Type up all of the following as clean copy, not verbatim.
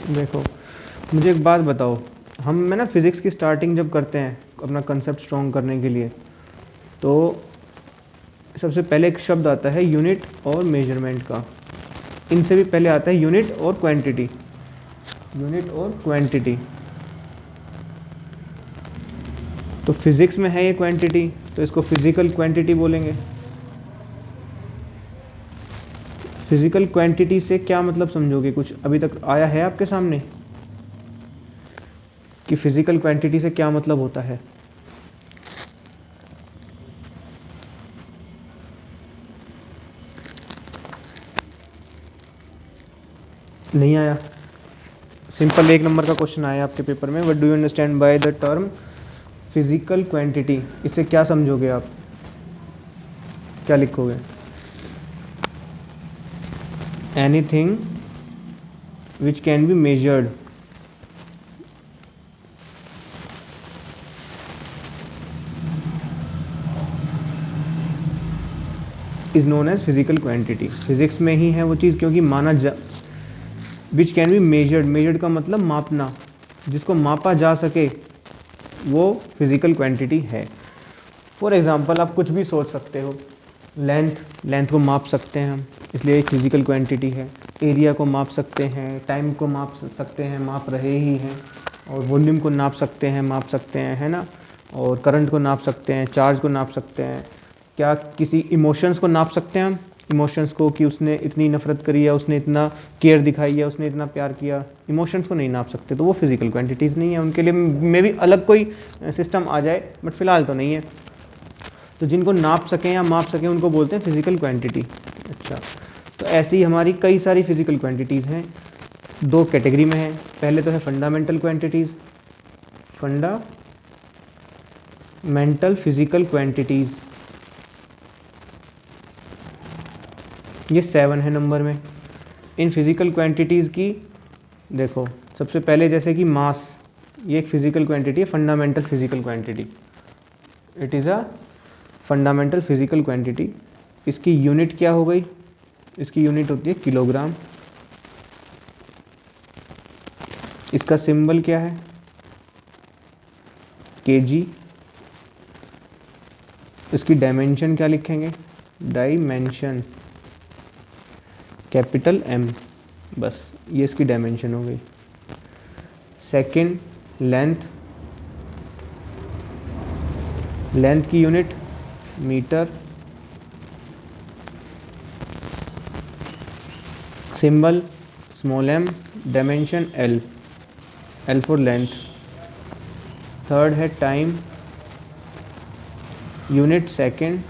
देखो, मुझे एक बात बताओ, मैं ना फिज़िक्स की स्टार्टिंग जब करते हैं अपना कंसेप्ट स्ट्रॉन्ग करने के लिए, तो सबसे पहले एक शब्द आता है यूनिट और मेजरमेंट का। इनसे भी पहले आता है यूनिट और क्वांटिटी। यूनिट और क्वांटिटी, तो फिज़िक्स में है ये क्वांटिटी, तो इसको फिज़िकल क्वांटिटी बोलेंगे। फिज़िकल क्वांटिटी से क्या मतलब समझोगे? कुछ अभी तक आया है आपके सामने कि फिज़िकल क्वांटिटी से क्या मतलब होता है? नहीं आया? सिंपल 1 नंबर का क्वेश्चन आया आपके पेपर में, what do you understand by the term physical quantity? इससे क्या समझोगे आप? क्या लिखोगे? Anything which can be measured is known as physical quantity. Physics में ही है वो चीज़, क्योंकि माना जा, which can be measured, measured का मतलब मापना, जिसको मापा जा सके वो फिजिकल क्वांटिटी है। फॉर एग्जांपल आप कुछ भी सोच सकते हो, लेंथ को माप सकते हैं हम, इसलिए एक फिजिकल क्वांटिटी है। एरिया को माप सकते हैं, टाइम को माप सकते हैं, माप रहे ही हैं, और वॉल्यूम को नाप सकते हैं, माप सकते हैं, है ना, और करंट को नाप सकते हैं, चार्ज को नाप सकते हैं। क्या किसी इमोशंस को नाप सकते हैं हम? इमोशंस को, कि उसने इतनी नफरत करी या उसने इतना केयर दिखाई या उसने इतना प्यार किया, इमोशंस को नहीं नाप सकते, तो वो फिजिकल क्वांटिटीज़ नहीं है। उनके लिए मे भी अलग कोई सिस्टम आ जाए, बट फिलहाल तो नहीं है। तो जिनको नाप सकें या माप सकें उनको बोलते हैं फिजिकल क्वांटिटी। अच्छा, तो ऐसी ही हमारी कई सारी फिजिकल क्वांटिटीज़ हैं, 2 कैटेगरी में है। पहले तो है fundamental quantities, fundamental physical quantities, ये 7 है नंबर में। इन फिजिकल क्वांटिटीज़ की देखो, सबसे पहले जैसे कि मास, ये एक फिजिकल क्वांटिटी है, fundamental physical quantity. It is a fundamental physical quantity. इसकी यूनिट क्या हो गई? इसकी यूनिट होती है किलोग्राम। इसका सिंबल क्या है? केजी। इसकी डायमेंशन क्या लिखेंगे? Dimension, capital M. बस ये इसकी डायमेंशन हो गई। सेकंड, लेंथ, लेंथ की unit metre. Symbol small M, dimension L, L for length. Third है time, unit second,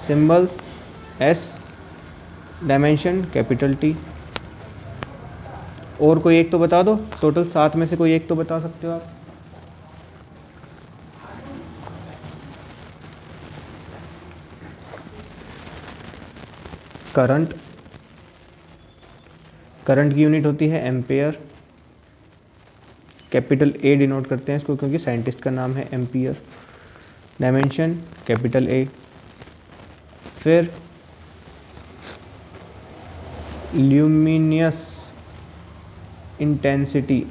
symbol S, dimension capital T. और कोई एक तो बता दो, टोटल 7 में से कोई एक तो बता सकते हो आप? करंट, करंट की यूनिट होती है एम्पेयर, कैपिटल ए डिनोट करते हैं इसको क्योंकि साइंटिस्ट का नाम है एम्पियर। Dimension capital A. फिर ल्यूमिनियस इंटेंसिटी,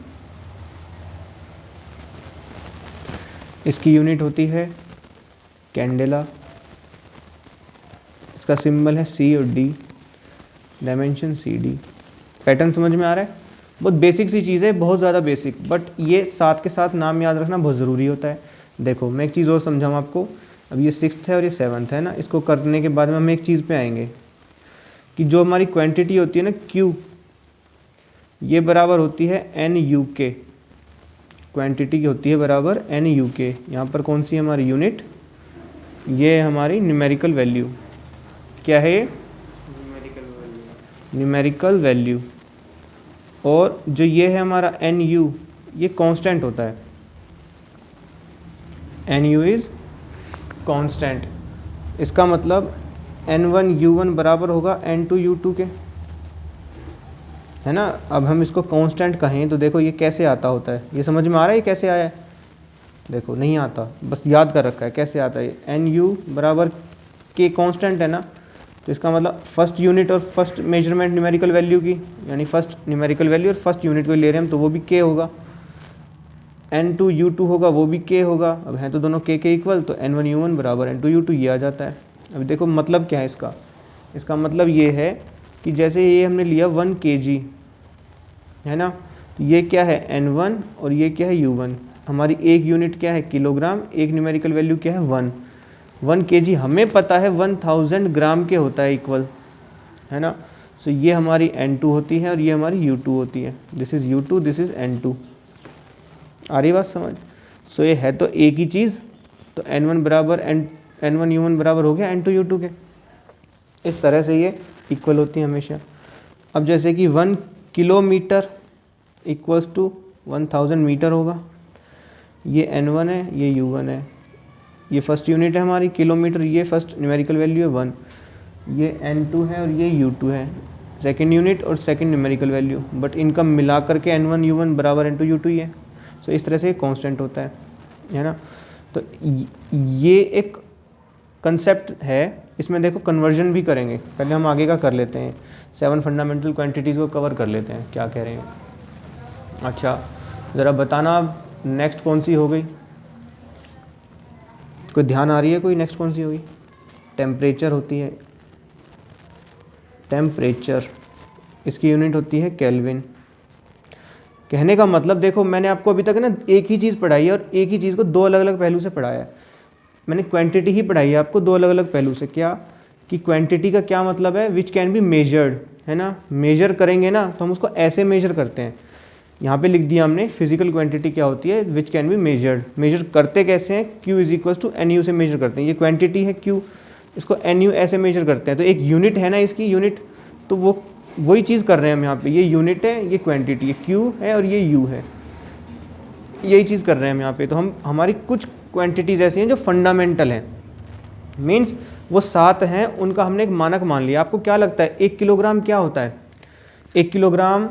इसकी यूनिट होती है कैंडेला। इसका सिंबल है सी और D, dimension C D. Pattern समझ में आ रहा है? बहुत बेसिक सी चीज़ है, बहुत ज़्यादा बेसिक, बट ये साथ के साथ नाम याद रखना बहुत ज़रूरी होता है। देखो मैं एक चीज़ और समझाऊँ आपको। अब ये 6th है और ये 7th है ना, इसको करने के बाद में हम एक चीज़ पे आएंगे कि जो हमारी क्वांटिटी होती है ना Q, ये बराबर होती है एन यू के। क्वांटिटी की होती है बराबर एन यू के। यहाँ पर कौन सी हमारी यूनिट? ये हमारी न्यूमेरिकल वैल्यू। क्या है ये? Numerical value. और जो ये है हमारा एन यू, ये कांस्टेंट होता है। N U is constant. इसका मतलब N1U1 बराबर होगा N2U2 के, है ना। अब हम इसको कांस्टेंट कहें तो देखो ये कैसे आता होता है, ये समझ में आ रहा है ये कैसे आया है? देखो नहीं आता, बस याद कर रखा है कैसे आता है। एन यू बराबर के कांस्टेंट है ना, तो इसका मतलब फर्स्ट यूनिट और फर्स्ट मेजरमेंट न्यूमेरिकल वैल्यू की, यानी फर्स्ट न्यूमेरिकल वैल्यू और फर्स्ट यूनिट को ले रहे हैं हम, तो वो भी k होगा। N2 U2 होगा, वो भी k होगा। अब हैं तो दोनों k के इक्वल, तो N1 U1 बराबर N2 U2 ये आ जाता है। अब देखो मतलब क्या है इसका, इसका मतलब ये है कि जैसे ये हमने लिया 1 kg है ना, तो ये क्या है N1 और ये क्या है U1। हमारी एक यूनिट क्या है किलोग्राम, एक न्यूमेरिकल वैल्यू क्या है 1 kg, हमें पता है 1000 ग्राम के होता है इक्वल, है ना। सो ये हमारी N2 होती है और ये हमारी U2 होती है। This is U2, this is N2। आ रही बात समझ। सो ये है तो एक ही चीज़, तो N1 बराबर N1 U1 बराबर हो गया N2 U2 के। इस तरह से ये इक्वल होती है हमेशा। अब जैसे कि 1 किलोमीटर इक्वल्स टू 1000 मीटर होगा, ये N1 है, ये U1 है, ये फर्स्ट यूनिट है हमारी किलोमीटर, ये फर्स्ट न्यूमेरिकल वैल्यू है 1, ये N2 है और ये U2 है सेकंड यूनिट और सेकंड न्यूमेरिकल वैल्यू, बट इनका मिला करके N1 U1 बराबर N2 U2 ही है। सो इस तरह से कांस्टेंट होता है ना। तो ये एक कंसेप्ट है, इसमें देखो कन्वर्जन भी करेंगे। पहले हम आगे का कर लेते हैं, 7 फंडामेंटल क्वांटिटीज़ को कवर कर लेते हैं, क्या कह रहे हैं। अच्छा ज़रा बताना अब नेक्स्ट कौन सी हो गई, कोई ध्यान आ रही है कोई नेक्स्ट कौन सी होगी। टेम्परेचर होती है, टेम्परेचर इसकी यूनिट होती है केल्विन। कहने का मतलब देखो मैंने आपको अभी तक ना एक ही चीज़ पढ़ाई है और एक ही चीज़ को दो अलग अलग पहलू से पढ़ाया है। मैंने क्वांटिटी ही पढ़ाई है आपको दो अलग अलग पहलू से। क्या कि क्वांटिटी का क्या मतलब है, विच कैन बी मेजर्ड, है ना। मेजर करेंगे ना तो हम उसको ऐसे मेजर करते हैं, यहाँ पे लिख दिया हमने फिजिकल क्वांटिटी क्या होती है, which can be measured. Measure करते कैसे हैं, Q is equal to NU से मेजर करते हैं। ये क्वांटिटी है Q, इसको NU ऐसे मेजर करते हैं। तो एक यूनिट है ना इसकी यूनिट, तो वो वही चीज़ कर रहे हैं हम यहाँ पे। ये यूनिट है, ये क्वांटिटी है, Q है और ये U है, यही चीज़ कर रहे हैं हम यहाँ पे। तो हम हमारी कुछ क्वांटिटीज़ ऐसी हैं जो फंडामेंटल हैं, मीन्स वो 7 हैं, उनका हमने एक मानक मान लिया। आपको क्या लगता है 1 किलोग्राम क्या होता है, 1 किलोग्राम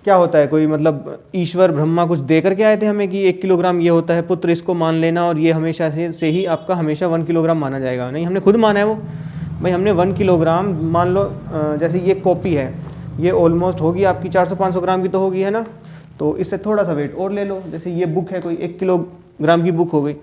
क्या होता है, कोई मतलब ईश्वर ब्रह्मा कुछ दे करके आए थे हमें कि 1 किलोग्राम ये होता है पुत्र, इसको मान लेना और ये हमेशा से ही आपका हमेशा 1 किलोग्राम माना जाएगा। नहीं, हमने खुद माना है वो। भाई हमने 1 किलोग्राम मान लो, जैसे ये कॉपी है, ये ऑलमोस्ट होगी आपकी 400-500 ग्राम की तो होगी, है ना। तो इससे थोड़ा सा वेट और ले लो, जैसे ये बुक है कोई 1 किलोग्राम की बुक हो गई,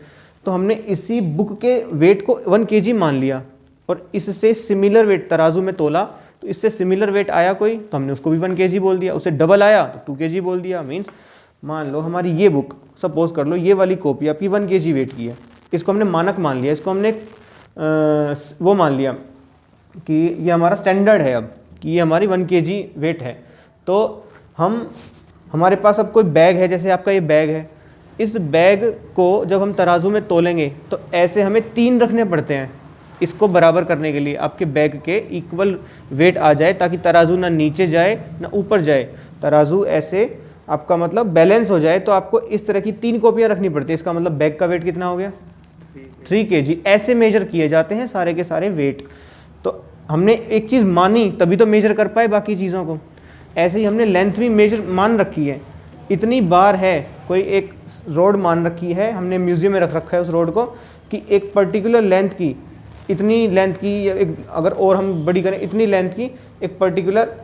तो हमने इसी बुक के वेट को 1 kg मान लिया और इससे सिमिलर वेट तराजू में तोला, तो इससे सिमिलर वेट आया कोई तो हमने उसको भी 1 kg बोल दिया, उससे डबल आया तो 2 kg बोल दिया। मीन्स मान लो हमारी ये बुक, सपोज कर लो ये वाली कॉपी आपकी 1 kg वेट की है, इसको हमने मानक मान लिया, इसको हमने वो मान लिया कि ये हमारा स्टैंडर्ड है अब, कि ये हमारी 1 kg वेट है। तो हमारे पास अब कोई बैग है, जैसे आपका ये बैग है, इस बैग को जब हम तराजू में तोलेंगे तो ऐसे हमें 3 रखने पड़ते हैं इसको बराबर करने के लिए, आपके बैग के इक्वल वेट आ जाए, ताकि तराजू ना नीचे जाए ना ऊपर जाए, तराजू ऐसे आपका मतलब बैलेंस हो जाए। तो आपको इस तरह की 3 कॉपियाँ रखनी पड़ती है। इसका मतलब बैग का वेट कितना हो गया 3 kg। ऐसे मेजर किए जाते हैं सारे के सारे वेट। तो हमने एक चीज़ मानी तभी तो मेजर कर पाए बाकी चीज़ों को। ऐसे ही हमने लेंथ भी मेजर मान रखी है, इतनी बार है, कोई एक रोड मान रखी है, हमने म्यूजियम में रख रखा है उस रोड को, कि एक पर्टिकुलर लेंथ की, इतनी लेंथ की, या एक अगर और हम बड़ी करें इतनी लेंथ की एक पर्टिकुलर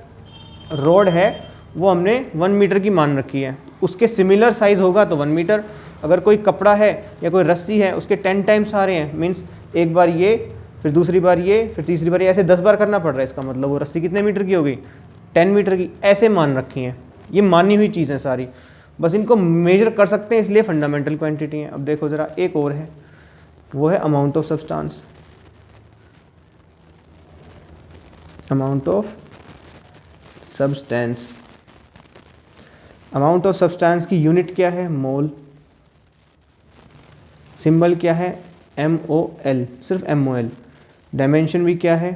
रोड है, वो हमने 1 मीटर की मान रखी है। उसके सिमिलर साइज़ होगा तो 1 मीटर। अगर कोई कपड़ा है या कोई रस्सी है, उसके 10 टाइम्स आ रहे हैं, मीन्स एक बार ये, फिर दूसरी बार ये, फिर तीसरी बार ये, ऐसे 10 बार करना पड़ रहा है। इसका मतलब वो रस्सी कितने मीटर की हो गई 10 मीटर की। ऐसे मान रखी हैं, ये मानी हुई चीज़ें सारी, बस इनको मेजर कर सकते हैं, इसलिए फंडामेंटल क्वांटिटी है। अब देखो ज़रा एक और है, वो है amount of substance. Amount of substance, amount of substance की यूनिट क्या है, मोल। सिंबल क्या है MOL, सिर्फ MOL। डायमेंशन भी क्या है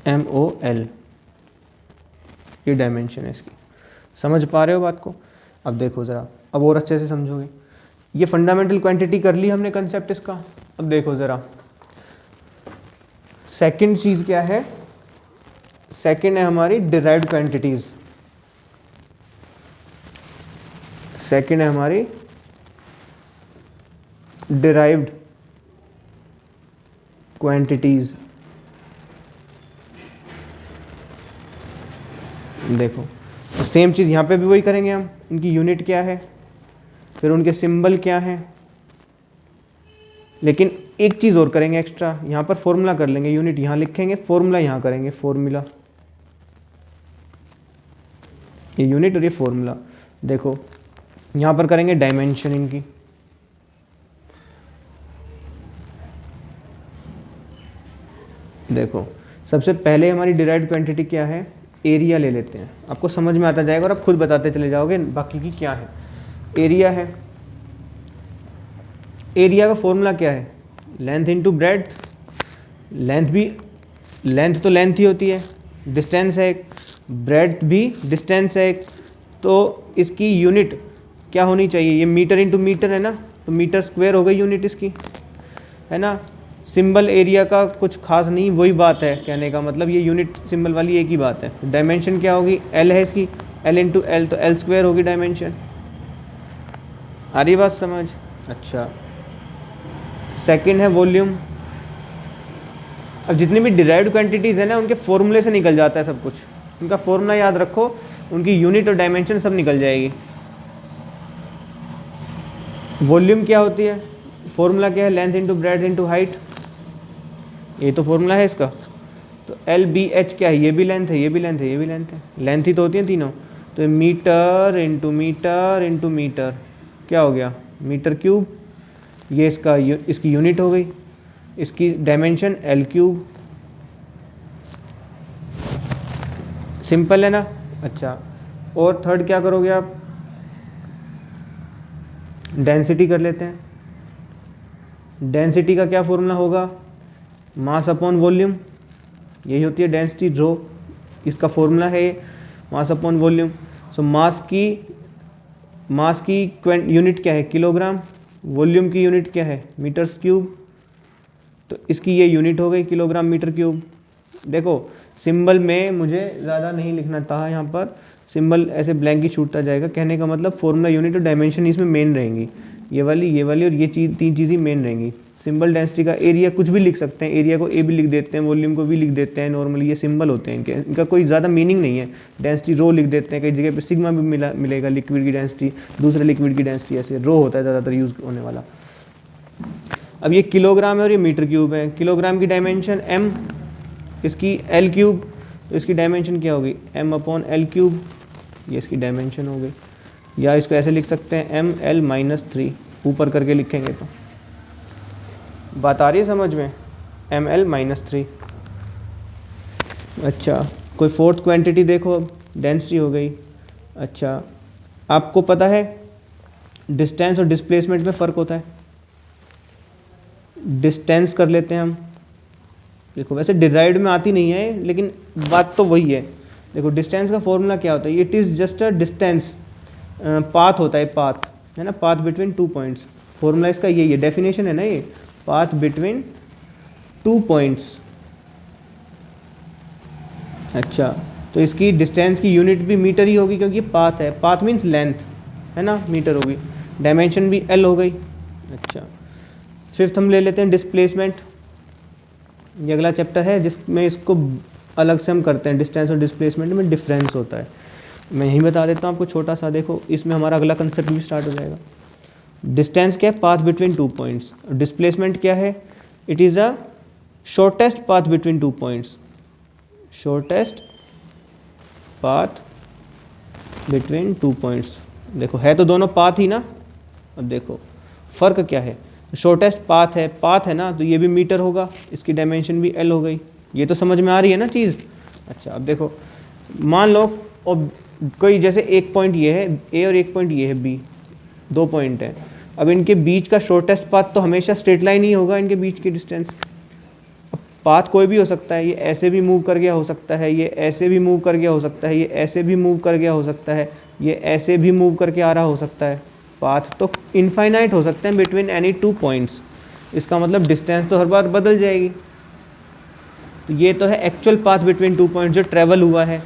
MOL, ये डायमेंशन है इसकी। समझ पा रहे हो बात को। अब देखो ज़रा, अब और अच्छे से समझोगे। ये फंडामेंटल क्वांटिटी कर ली हमने कंसेप्ट इसका। अब देखो ज़रा सेकंड चीज़ क्या है, सेकंड है हमारी डिराइव्ड क्वांटिटीज़। सेकंड है हमारी डिराइव्ड क्वांटिटीज। देखो तो सेम चीज़ यहाँ पे भी वही करेंगे हम, उनकी यूनिट क्या है, फिर उनके सिंबल क्या है, लेकिन एक चीज़ और करेंगे एक्स्ट्रा, यहाँ पर फॉर्मूला कर लेंगे, यूनिट यहाँ लिखेंगे, फॉर्मूला यहाँ करेंगे, फॉर्मूला, ये यूनिट और ये फॉर्मूला। देखो यहाँ पर करेंगे डायमेंशन इनकी, देखो सबसे पहले हमारी डिराइव्ड क्वांटिटी क्या है, एरिया ले लेते हैं, आपको समझ में आता जाएगा और आप खुद बताते चले जाओगे बाकी की क्या है। एरिया है, एरिया का फॉर्मूला क्या है, लेंथ इनटू ब्रेड्थ, लेंथ भी, लेंथ तो लेंथ ही होती है, डिस्टेंस है एक, ब्रेड्थ भी डिस्टेंस है एक, तो इसकी यूनिट क्या होनी चाहिए, ये मीटर इनटू मीटर है ना, तो मीटर स्क्वायर हो गई यूनिट इसकी, है ना। सिंबल एरिया का कुछ खास नहीं, वही बात है कहने का मतलब, ये यूनिट सिंबल वाली एक ही बात है। डायमेंशन क्या होगी, एल है इसकी, एल इंटू एल, तो एल स्क्वायर होगी डायमेंशन। आ रही बात समझ? अच्छा, सेकंड है वॉल्यूम। अब जितनी भी डिराइव्ड क्वांटिटीज़ है ना, उनके फॉर्मूले से निकल जाता है सब कुछ, उनका फॉर्मूला याद रखो, उनकी यूनिट और डायमेंशन सब निकल जाएगी। वॉल्यूम क्या होती है, फॉर्मूला क्या है, length into breadth into height, ये तो फॉर्मूला है इसका। तो एल बी एच क्या है, ये भी लेंथ है, ये भी लेंथ है, ये भी लेंथ है, लेंथ ही तो होती है तीनों। तो metre into metre into metre क्या हो गया, मीटर क्यूब, ये इसका इसकी यूनिट हो गई, इसकी डायमेंशन एल क्यूब। सिंपल है ना। अच्छा, और थर्ड क्या करोगे आप, डेंसिटी कर लेते हैं। डेंसिटी का क्या फॉर्मूला होगा, मास अपॉन वॉल्यूम, यही होती है डेंसिटी रो, इसका फॉर्मूला है मास अपॉन वॉल्यूम। सो मास की यूनिट क्या है, किलोग्राम, वॉल्यूम की यूनिट क्या है, मीटर्स क्यूब, तो इसकी ये यूनिट हो गई किलोग्राम मीटर क्यूब। देखो सिंबल में मुझे ज़्यादा नहीं लिखना था, यहाँ पर सिंबल ऐसे ब्लैंक ही छूटता जाएगा, कहने का मतलब फॉर्मूला, यूनिट और डायमेंशन इसमें मेन रहेंगी, ये वाली और ये चीज़, तीन चीज़ें मेन रहेंगी। सिंबल डेंसिटी का एरिया कुछ भी लिख सकते हैं, एरिया को ए भी लिख देते हैं, वॉल्यूम को भी लिख देते हैं, नॉर्मली ये सिंबल होते हैं इनका कोई ज़्यादा मीनिंग नहीं है। डेंसिटी रो लिख देते हैं, कई जगह पे सिग्मा भी मिलेगा, लिक्विड की डेंसिटी, दूसरे लिक्विड की डेंसिटी, ऐसे रो होता है ज़्यादातर यूज़ होने वाला। अब ये किलोग्राम है और ये मीटर क्यूब है, किलोग्राम की डायमेंशन m, इसकी एल क्यूब, तो इसकी डायमेंशन क्या होगी, m अपॉन एल क्यूब, ये इसकी डायमेंशन हो गई। या इसको ऐसे लिख सकते हैं ml-3, ऊपर करके लिखेंगे तो बात आ रही है समझ में, ml-3। अच्छा, कोई फोर्थ क्वांटिटी देखो, अब डेंसिटी हो गई। अच्छा, आपको पता है डिस्टेंस और डिस्प्लेसमेंट में फ़र्क होता है, डिस्टेंस कर लेते हैं हम। देखो वैसे डिराइव्ड में आती नहीं है, लेकिन बात तो वही है। देखो डिस्टेंस का फॉर्मूला क्या होता है, it is just a distance, path होता है, पाथ है ना, path between two points, formula इसका यही है, डेफिनेशन है ना ये, पाथ बिटवीन टू पॉइंट्स। अच्छा, तो इसकी डिस्टेंस की यूनिट भी मीटर ही होगी, क्योंकि पाथ है, पाथ मीन्स लेंथ है ना, मीटर होगी, डायमेंशन भी एल हो गई। अच्छा, फिफ्थ हम ले लेते हैं डिस्प्लेसमेंट, ये अगला चैप्टर है जिसमें इसको अलग से हम करते हैं, डिस्टेंस और डिस्प्लेसमेंट में डिफरेंस होता है। मैं यही बता देता हूँ आपको छोटा सा, देखो इसमें हमारा अगला कंसेप्ट भी स्टार्ट हो जाएगा। डिस्टेंस क्या है, path between two points, displacement क्या है, it is a shortest path between two points, shortest path between two points. देखो है तो दोनों पाथ ही ना, अब देखो फ़र्क क्या है, शॉर्टेस्ट पाथ है ना, तो ये भी मीटर होगा, इसकी डायमेंशन भी एल हो गई। ये तो समझ में आ रही है ना चीज़। अच्छा, अब देखो मान लो और कोई जैसे एक पॉइंट ये है ए और एक पॉइंट ये है बी, दो पॉइंट है, अब इनके बीच का शॉर्टेस्ट पाथ तो हमेशा स्ट्रेट लाइन ही होगा, इनके बीच की डिस्टेंस। अब पाथ कोई भी हो सकता है, ये ऐसे भी मूव कर गया हो सकता है, ये ऐसे भी मूव कर गया हो सकता है, ये ऐसे भी मूव कर गया हो सकता है, ये ऐसे भी मूव करके आ रहा हो सकता है। पाथ तो इनफाइनाइट हो सकते हैं बिटवीन एनी टू पॉइंट्स, इसका मतलब डिस्टेंस तो हर बार बदल जाएगी। तो ये तो है actual path between two points जो ट्रैवल हुआ है,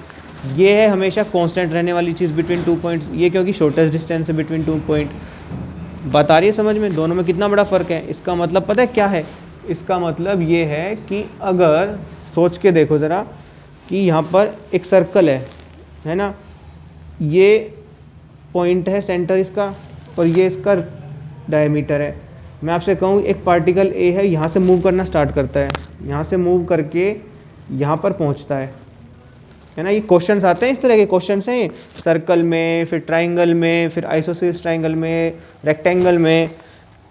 ये है हमेशा कांस्टेंट रहने वाली चीज़ बिटवीन टू पॉइंट्स, ये क्योंकि शॉर्टेस्ट डिस्टेंस है बिटवीन टू पॉइंट। बात आ रही है समझ में? दोनों में कितना बड़ा फ़र्क है। इसका मतलब पता है क्या है? इसका मतलब ये है कि अगर सोच के देखो ज़रा कि यहाँ पर एक सर्कल है ना, ये पॉइंट है सेंटर इसका और ये इसका डायमीटर है। मैं आपसे कहूँ एक पार्टिकल ए है, यहाँ से मूव करना स्टार्ट करता है, यहाँ से मूव करके यहाँ पर पहुँचता है ना। ये क्वेश्चंस आते हैं, इस तरह के क्वेश्चंस हैं सर्कल में, फिर ट्राइंगल में, फिर आइसोसेलेस ट्राइंगल में, रेक्टेंगल में।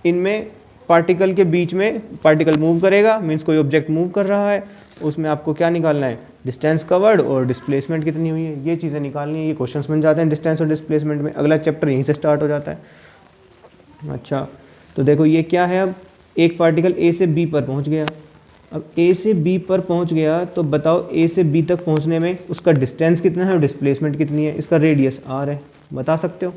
इनमें पार्टिकल के बीच में पार्टिकल मूव करेगा, मीन्स कोई ऑब्जेक्ट मूव कर रहा है, उसमें आपको क्या निकालना है? डिस्टेंस कवर्ड और डिस्प्लेसमेंट कितनी हुई है, ये चीज़ें निकालनी है। ये क्वेश्चंस बन जाते हैं डिस्टेंस और डिस्प्लेसमेंट में। अगला चैप्टर यहीं से स्टार्ट हो जाता है। अच्छा, तो देखो ये क्या है, अब एक पार्टिकल ए से बी पर पहुंच गया। अब ए से बी पर पहुंच गया तो बताओ ए से बी तक पहुंचने में उसका डिस्टेंस कितना है और डिस्प्लेसमेंट कितनी है? इसका रेडियस आर है, बता सकते हो?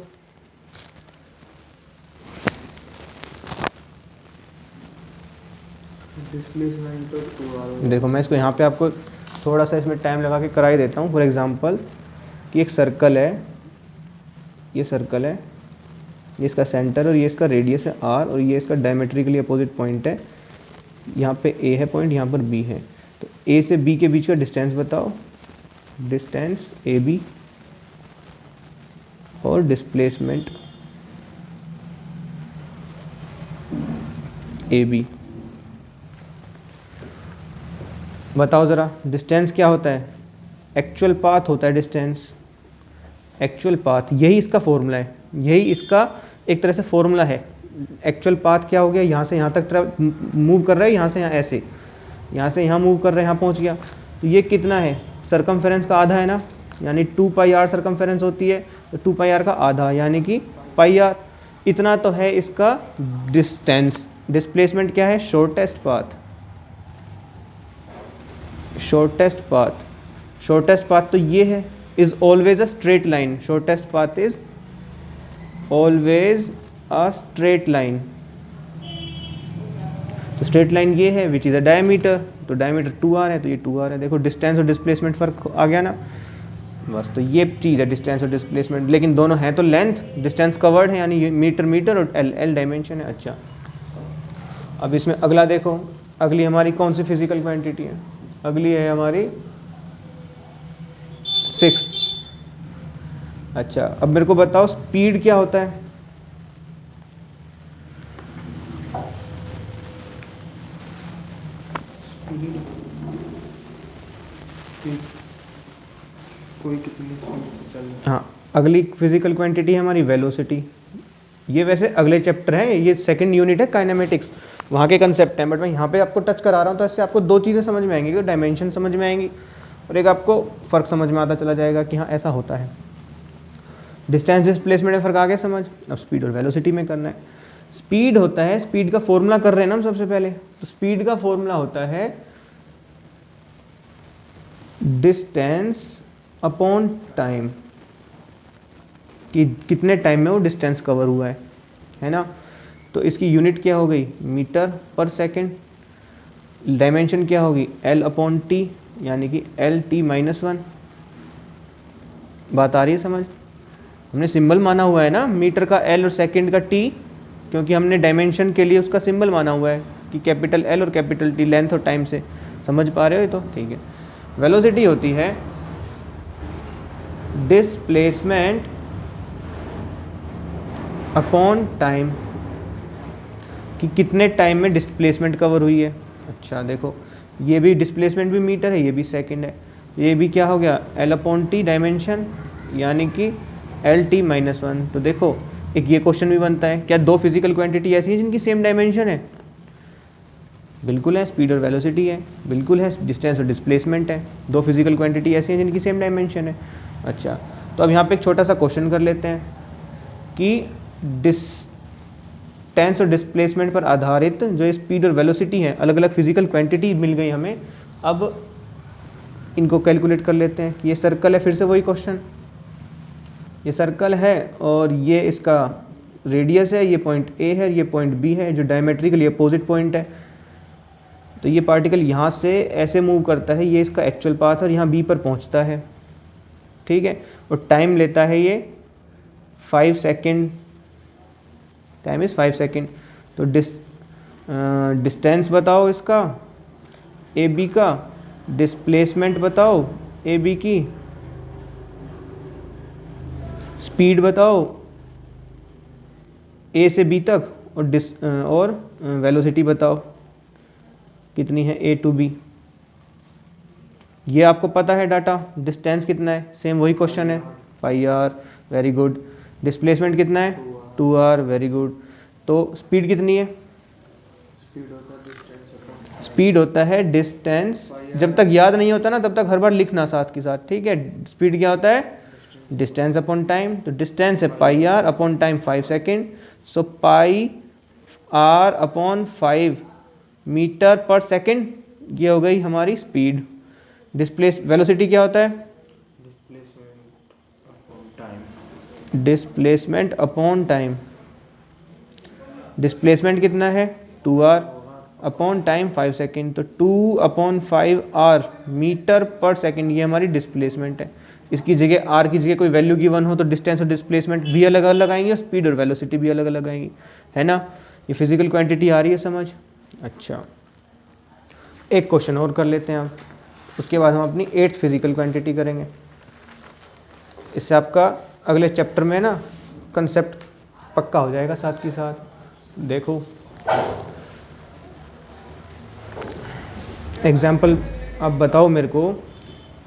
डिस्प्लेसमेंट तो देखो मैं इसको यहाँ पे आपको थोड़ा सा इसमें टाइम लगा के करा ही देता हूँ। फॉर एग्जांपल कि एक सर्कल है, ये सर्कल है, ये इसका सेंटर और ये इसका रेडियस है आर और ये इसका डायमेट्रिकली अपोजिट पॉइंट है। यहाँ पे ए है पॉइंट, यहाँ पर बी है, तो ए से बी के बीच का डिस्टेंस बताओ, डिस्टेंस ए बी, और डिस्प्लेसमेंट ए बी। बताओ ज़रा डिस्टेंस क्या होता है? एक्चुअल पाथ होता है डिस्टेंस, एक्चुअल पाथ, यही इसका फॉर्मूला है, यही इसका एक तरह से फॉर्मूला है। एक्चुअल पाथ क्या हो गया? यहाँ से यहाँ तक मूव कर रहा है, यहाँ से यहाँ ऐसे, यहाँ से यहाँ मूव कर रहा है, यहाँ पहुँच गया। तो ये कितना है? सरकमफेरेंस का आधा है ना, यानी 2 पाई आर सरकमफेरेंस होती है, तो 2 पाई आर का आधा यानी कि पाई आर। इतना तो है इसका डिस्टेंस। डिस्प्लेसमेंट क्या है? Shortest path, shortest path, shortest path तो ये है, is always a straight line, shortest path is always a straight line. तो स्ट्रेट लाइन ये है विच इज अ डायमीटर, तो डायमीटर 2r है, तो ये 2r है। देखो डिस्टेंस और डिस्प्लेसमेंट फर्क आ गया ना, बस। तो ये चीज़ है डिस्टेंस और डिस्प्लेसमेंट, लेकिन दोनों हैं तो लेंथ, डिस्टेंस कवर्ड है यानी मीटर मीटर और एल डायमेंशन है। अच्छा, अब इसमें अगला देखो, अगली हमारी कौन सी फिजिकल क्वांटिटी है? अगली है हमारी 6th। अच्छा, अब मेरे को बताओ स्पीड क्या होता है? कोई कितनी स्पीड से चल रहा है। हाँ, अगली फिजिकल क्वांटिटी है हमारी वेलोसिटी। ये वैसे अगले चैप्टर है, ये सेकंड यूनिट है काइनेमेटिक्स, वहाँ के कंसेप्ट हैं, बट मैं यहाँ पे आपको टच करा रहा हूँ तो इससे आपको दो चीज़ें समझ में आएंगी, तो डायमेंशन समझ में आएंगी और एक आपको फ़र्क समझ में आता चला जाएगा कि हाँ ऐसा होता है। डिस्टेंस डिस्प्लेसमेंट में फ़र्क आ गया समझ। अब स्पीड और वेलोसिटी में करना है। स्पीड होता है, स्पीड का फॉर्मूला कर रहे हैं ना हम सबसे पहले, तो स्पीड का फॉर्मूला होता है डिस्टेंस अपॉन टाइम, कि कितने टाइम में वो डिस्टेंस कवर हुआ है ना। तो इसकी यूनिट क्या हो गई? Metre per second. डायमेंशन क्या होगी? L अपॉन टी, यानी कि LT-1। बात आ रही है समझ? हमने सिंबल माना हुआ है ना मीटर का L और सेकेंड का T, क्योंकि हमने डायमेंशन के लिए उसका सिंबल माना हुआ है कि कैपिटल L और कैपिटल T, लेंथ और टाइम से। समझ पा रहे हो ये तो? ठीक है। वेलोसिटी होती है डिस्प्लेसमेंट अपॉन टाइम, कि कितने टाइम में डिस्प्लेसमेंट कवर हुई है। अच्छा देखो, ये भी डिस्प्लेसमेंट भी मीटर है, ये भी सेकंड है, ये भी क्या हो गया? L अपॉन टी डायमेंशन, यानी कि LT-1। तो देखो एक ये क्वेश्चन भी बनता है, क्या दो फिजिकल क्वांटिटी ऐसी हैं जिनकी सेम डायमेंशन है? बिल्कुल है, स्पीड और वेलोसिटी है। बिल्कुल है, डिस्टेंस और डिस्प्लेसमेंट है। दो फिजिकल क्वांटिटी ऐसी हैं जिनकी सेम डायमेंशन है। अच्छा, तो अब यहाँ पे एक छोटा सा क्वेश्चन कर लेते हैं कि डिस्टेंस और डिस्प्लेसमेंट पर आधारित जो स्पीड और वेलोसिटी है, अलग अलग फिजिकल क्वांटिटी मिल गई हमें। अब इनको कैलकुलेट कर लेते हैं कि ये सर्कल है, फिर से वही क्वेश्चन, ये सर्कल है और ये इसका रेडियस है, ये पॉइंट ए है, ये पॉइंट बी है, जो डायमेट्रिकली अपोजिट पॉइंट है। तो ये पार्टिकल यहाँ से ऐसे मूव करता है, ये इसका एक्चुअल पाथ और यहाँ बी पर पहुँचता है, ठीक है। और टाइम लेता है ये 5 सेकेंड टाइम इज़ 5 सेकेंड। तो डिस्टेंस बताओ इसका ए बी का, डिस्प्लेसमेंट बताओ ए बी की, स्पीड बताओ ए से बी तक, और वेलोसिटी बताओ कितनी है ए टू बी। ये आपको पता है डाटा। डिस्टेंस कितना है, सेम वही क्वेश्चन है, pi are, very good. Displacement कितना है, 2r, वेरी गुड। तो स्पीड कितनी है, स्पीड होता है डिस्टेंस, जब तक याद नहीं होता ना तब तक हर बार लिखना साथ के साथ, ठीक है। स्पीड क्या होता है, डिस्टेंस अपॉन टाइम। तो डिस्टेंस है pi r upon time 5 second. So pi r upon 5 metre per second, ये हो गई हमारी स्पीड। वेलोसिटी क्या होता है, डिस्प्लेसमेंट अपॉन टाइम। डिस्प्लेसमेंट कितना है, 2r अपॉन टाइम 5 सेकेंड। तो 2/5r मीटर पर सेकेंड, ये हमारी डिस्प्लेसमेंट है। इसकी जगह r की जगह कोई वैल्यू गिवन हो तो डिस्टेंस और डिस्प्लेसमेंट भी अलग अलग आएंगे और स्पीड और वेलोसिटी भी अलग अलग आएंगी, है ना। ये फिजिकल क्वांटिटी आ रही है समझ। अच्छा, एक क्वेश्चन और कर लेते हैं आप, उसके बाद हम अपनी 8th फिजिकल क्वांटिटी करेंगे। इससे आपका अगले चैप्टर में ना कंसेप्ट पक्का हो जाएगा साथ के साथ। देखो एग्जाम्पल, आप बताओ मेरे को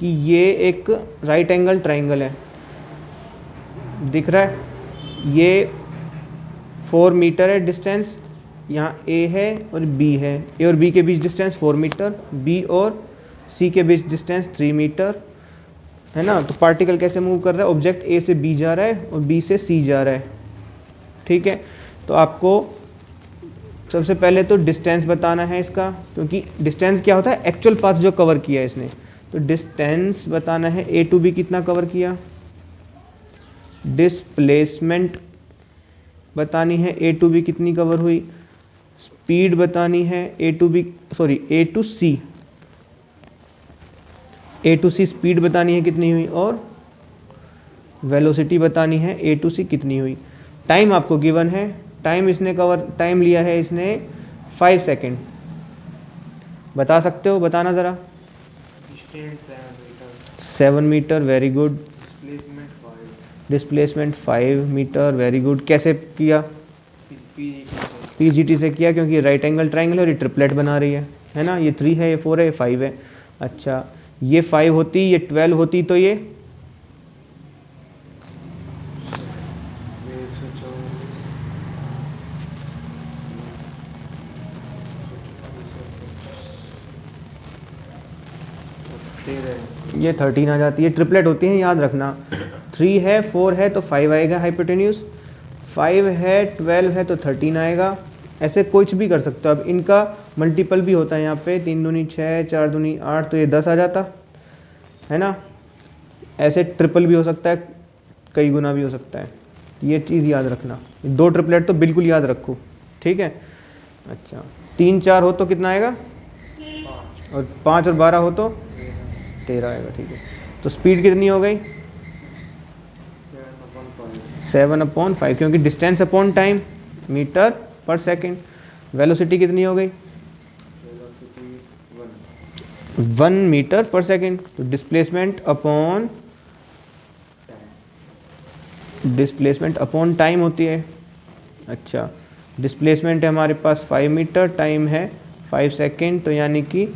कि ये एक राइट एंगल ट्राइंगल है, दिख रहा है, ये 4 मीटर है डिस्टेंस, यहाँ ए है और बी है, ए और बी के बीच डिस्टेंस 4 मीटर, बी और सी के बीच डिस्टेंस 3 मीटर, है ना। तो पार्टिकल कैसे मूव कर रहा है, ऑब्जेक्ट ए से बी जा रहा है और बी से सी जा रहा है, ठीक है। तो आपको सबसे पहले तो डिस्टेंस बताना है इसका, क्योंकि डिस्टेंस क्या होता है, एक्चुअल पाथ जो कवर किया है इसने। तो डिस्टेंस बताना है ए टू बी कितना कवर किया, डिस्प्लेसमेंट बतानी है ए टू बी कितनी कवर हुई, स्पीड बतानी है A to C, A to C speed बतानी है कितनी हुई, और वेलोसिटी बतानी है ए टू सी कितनी हुई। टाइम आपको गिवन है, टाइम लिया है इसने 5 सेकेंड। बता सकते हो, बताना ज़रा। 7 metre, very good. Displacement 5 metre, very good. कैसे किया, पीजीटी से किया, क्योंकि राइट एंगल ट्राइंगल और ये ट्रिपलेट बना रही है ना। ये 3 है, ये 4 है, ये 5 है। अच्छा, ये 5 होती, ये 12 होती, तो ये 13 आ जाती है। ट्रिपलेट होती है, याद रखना। 3 है, 4 है तो 5 आएगा हाइपोटेन्यूज, 5 है, 12 है तो 13 आएगा। ऐसे कुछ भी कर सकते हो। अब इनका मल्टीपल भी होता है यहाँ पे, 3 दूनी 6, 4 दूनी 8, तो ये 10 आ जाता है ना। ऐसे ट्रिपल भी हो सकता है, कई गुना भी हो सकता है, ये चीज़ याद रखना। 2 ट्रिपलेट तो बिल्कुल याद रखो, ठीक है। अच्छा, 3 4 हो तो कितना आएगा, और 5 और 12 हो तो 13 आएगा, ठीक है। तो स्पीड कितनी हो गई, 7/5, क्योंकि distance upon time metre per second. Velocity कितनी हो गई, 1 मीटर पर सेकेंड। तो डिस्प्लेसमेंट अपॉन टाइम होती है। अच्छा, डिस्प्लेसमेंट है हमारे पास 5 मीटर, टाइम है 5 सेकेंड, तो यानी कि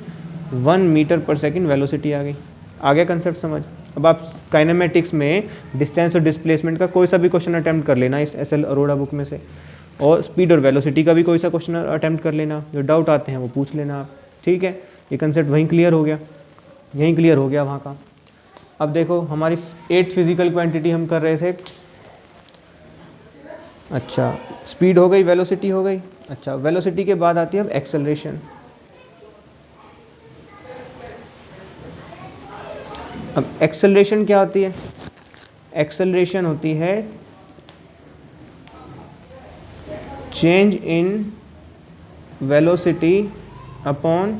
1 मीटर पर सेकेंड वेलोसिटी आ गई। आ गया कंसेप्ट समझ। अब आप काइनेमेटिक्स में डिस्टेंस और डिस्प्लेसमेंट का कोई सा भी क्वेश्चन अटेम्प्ट कर लेना इस एसएल अरोड़ा बुक में से, और स्पीड और वेलोसिटी का भी कोई सा क्वेश्चन अटेम्प्ट कर लेना। जो डाउट आते हैं वो पूछ लेना आप, ठीक है। ये कंसेप्ट वहीं क्लियर हो गया, यहीं क्लियर हो गया वहाँ का। अब देखो हमारी 8th फिजिकल क्वांटिटी हम कर रहे थे। अच्छा, स्पीड हो गई, वेलोसिटी हो गई। अच्छा, वेलोसिटी के बाद आती है अब एक्सेलरेशन। अब एक्सेलरेशन क्या होती है, एक्सेलरेशन होती है change in velocity upon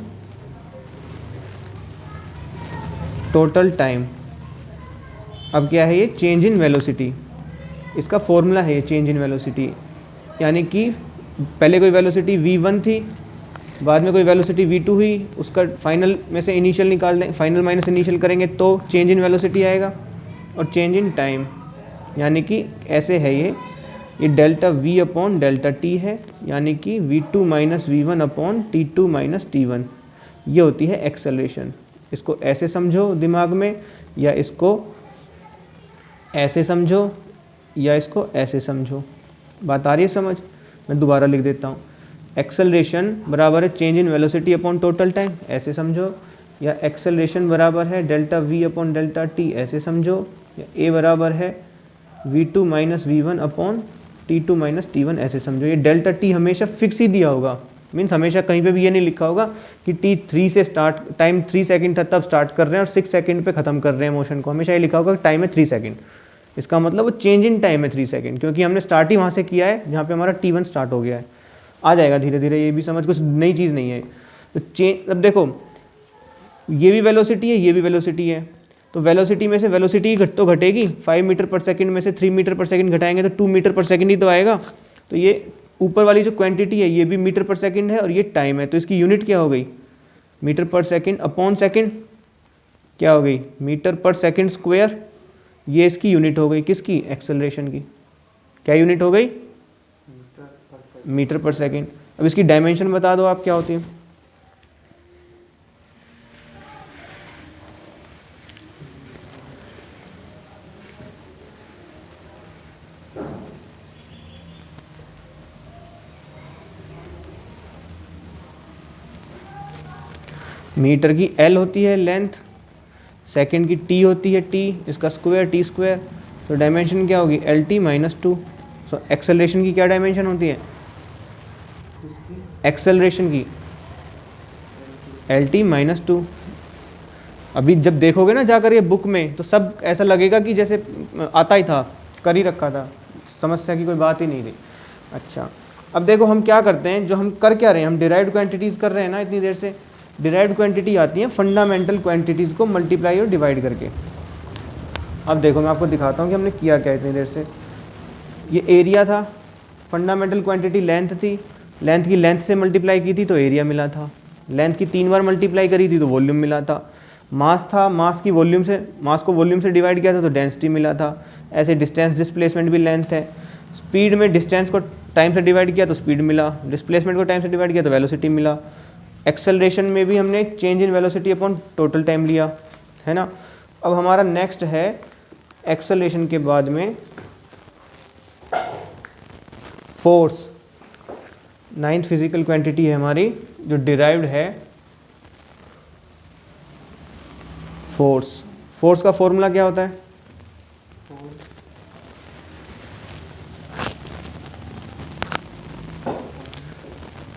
total time. अब क्या है ये चेंज इन वेलोसिटी, इसका फॉर्मूला है ये चेंज इन वेलोसिटी। यानी कि पहले कोई वेलोसिटी v1 थी, बाद में कोई वेलोसिटी v2 हुई, उसका फाइनल में से इनिशियल निकाल दें, फाइनल माइनस इनिशियल करेंगे तो चेंज इन वेलोसिटी आएगा, और चेंज इन टाइम यानी कि ऐसे है ये delta v upon delta t है, यानी कि v2 minus v1 upon t2 minus t1, ये होती है एक्सेलरेशन। इसको ऐसे समझो दिमाग में, या इसको ऐसे समझो, या इसको ऐसे समझो। बात आ रही है समझ? मैं दोबारा लिख देता हूँ। एक्सेलरेशन बराबर है change in velocity upon total time, ऐसे समझो, या एक्सेलरेशन बराबर है delta v upon delta t, ऐसे समझो, या a बराबर है v2 minus v1 upon t2 minus t1, ऐसे समझो। ये डेल्टा t हमेशा फिक्स ही दिया होगा, मीन्स हमेशा कहीं पे भी ये नहीं लिखा होगा कि t 3 से स्टार्ट, टाइम 3 सेकंड था तब स्टार्ट कर रहे हैं और 6 सेकंड पे ख़त्म कर रहे हैं मोशन को, हमेशा ये लिखा होगा कि टाइम है 3 सेकंड। इसका मतलब वो चेंज इन टाइम है 3 सेकंड, क्योंकि हमने स्टार्ट ही वहाँ से किया है जहाँ पे हमारा t1 स्टार्ट हो गया है। आ जाएगा धीरे धीरे, ये भी समझ, कुछ नई चीज़ नहीं है। तो चेंज, अब देखो ये भी वेलोसिटी है, ये भी वेलोसिटी है, तो वेलोसिटी में से वेलोसिटी तो घटेगी, 5 मीटर पर सेकंड में से 3 मीटर पर सेकंड घटाएंगे तो 2 मीटर पर सेकंड ही तो आएगा। तो ये ऊपर वाली जो क्वांटिटी है ये भी मीटर पर सेकंड है और ये टाइम है, तो इसकी यूनिट क्या हो गई? मीटर पर सेकंड अपॉन सेकंड, क्या हो गई? मीटर पर सेकंड स्क्वायर। ये इसकी यूनिट हो गई, किसकी? एक्सेलरेशन की। क्या यूनिट हो गई? मीटर पर सेकंड। अब इसकी डायमेंशन बता दो आप क्या होती है? मीटर की L होती है लेंथ, सेकंड की T होती है T, इसका स्क्वायर T स्क्वायर, तो डायमेंशन क्या होगी? LT minus 2। सो एक्सेलरेशन की क्या डायमेंशन होती है? एक्सेलरेशन की LT माइनस 2। अभी जब देखोगे ना जाकर ये बुक में, तो सब ऐसा लगेगा कि जैसे आता ही था, कर ही रखा था, समस्या की कोई बात ही नहीं थी। अच्छा, अब देखो हम क्या करते हैं, जो हम कर क्या रहे हैं, हम डिराइव्ड क्वांटिटीज़ कर रहे हैं ना इतनी देर से। डिराइव्ड क्वांटिटी आती है फंडामेंटल क्वांटिटीज़ को मल्टीप्लाई और डिवाइड करके। अब देखो मैं आपको दिखाता हूँ कि हमने किया क्या इतनी देर से। ये एरिया था, फंडामेंटल क्वांटिटी लेंथ थी, लेंथ की लेंथ से मल्टीप्लाई की थी तो एरिया मिला था, लेंथ की 3 बार मल्टीप्लाई करी थी तो वॉल्यूम मिला था। मास था, मास की वॉल्यूम से, मास को वॉल्यूम से डिवाइड किया था तो डेंसिटी मिला था। ऐसे डिस्टेंस डिस्प्लेसमेंट भी लेंथ है। स्पीड में डिस्टेंस को टाइम से डिवाइड किया तो स्पीड मिला, डिस्प्लेसमेंट को टाइम से डिवाइड किया तो वेलोसिटी मिला। एक्सेलरेशन में भी हमने change in velocity upon total time लिया, है ना। अब हमारा नेक्स्ट है एक्सेलरेशन के बाद में फोर्स। 9th फिजिकल क्वांटिटी है हमारी जो डिराइव्ड है, फोर्स। फोर्स का फॉर्मूला क्या होता है?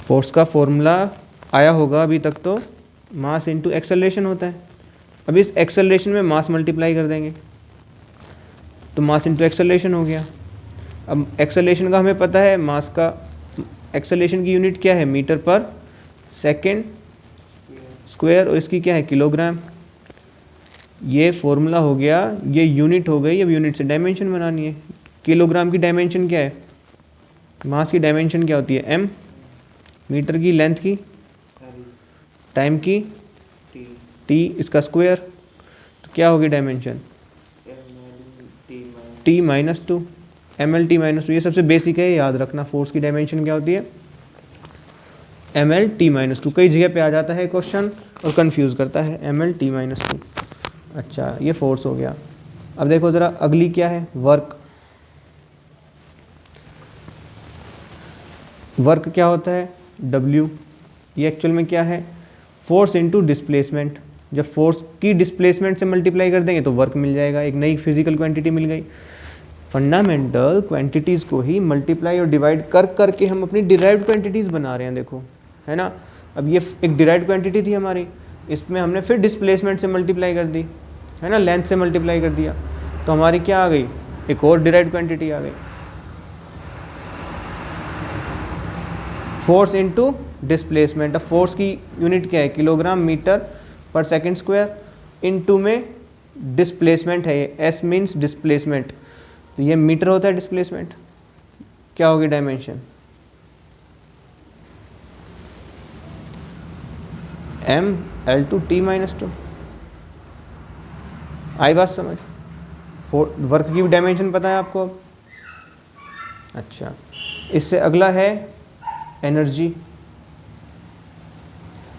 फोर्स का फॉर्मूला आया होगा अभी तक तो, मास इंटू एक्सेलरेशन होता है। अब इस एक्सेलरेशन में मास मल्टीप्लाई कर देंगे तो मास इंटू एक्सेलरेशन हो गया। अब एक्सेलरेशन का हमें पता है, मास का, एक्सेलरेशन की यूनिट क्या है? मीटर पर सेकंड स्क्वायर, और इसकी क्या है? किलोग्राम। ये फॉर्मूला हो गया, ये यूनिट हो गई। अब यूनिट से डायमेंशन बनानी है। किलोग्राम की डायमेंशन क्या है? मास की डायमेंशन क्या होती है? m। मीटर की लेंथ की, टाइम की t, इसका स्क्वायर, तो क्या होगी dimension? t minus 2, ml t minus 2। ये सबसे बेसिक है, याद रखना। फोर्स की डायमेंशन क्या होती है? ml t minus 2। कई जगह पे आ जाता है क्वेश्चन और कंफ्यूज करता है, ml t माइनस 2। अच्छा, ये फोर्स हो गया। अब देखो ज़रा अगली क्या है? वर्क। वर्क क्या होता है? W। ये एक्चुअल में क्या है? Force into displacement. जब फोर्स की डिस्प्लेसमेंट से मल्टीप्लाई कर देंगे तो वर्क मिल जाएगा, एक नई फिजिकल क्वांटिटी मिल गई। फंडामेंटल क्वांटिटीज़ को ही मल्टीप्लाई और डिवाइड कर करके हम अपनी डिराइव्ड क्वांटिटीज़ बना रहे हैं, देखो, है ना। अब ये एक डिराइव्ड क्वांटिटी थी हमारी, इसमें हमने फिर डिस्प्लेसमेंट से मल्टीप्लाई कर दी, है ना, लेंथ से मल्टीप्लाई कर दिया, तो हमारी क्या आ गई? एक और डिराइव्ड क्वांटिटी आ गई, फोर्स इनटू डिस्प्लेसमेंट। अब फोर्स की यूनिट क्या है? किलोग्राम मीटर पर सेकंड स्क्वायर। इनटू में डिस्प्लेसमेंट है, ये S मीन्स डिस्प्लेसमेंट, तो ये मीटर होता है डिस्प्लेसमेंट। क्या होगी डायमेंशन? mL/T-2। आई बात समझ? वर्क की भी डायमेंशन पता है आपको अब? अच्छा, इससे अगला है एनर्जी।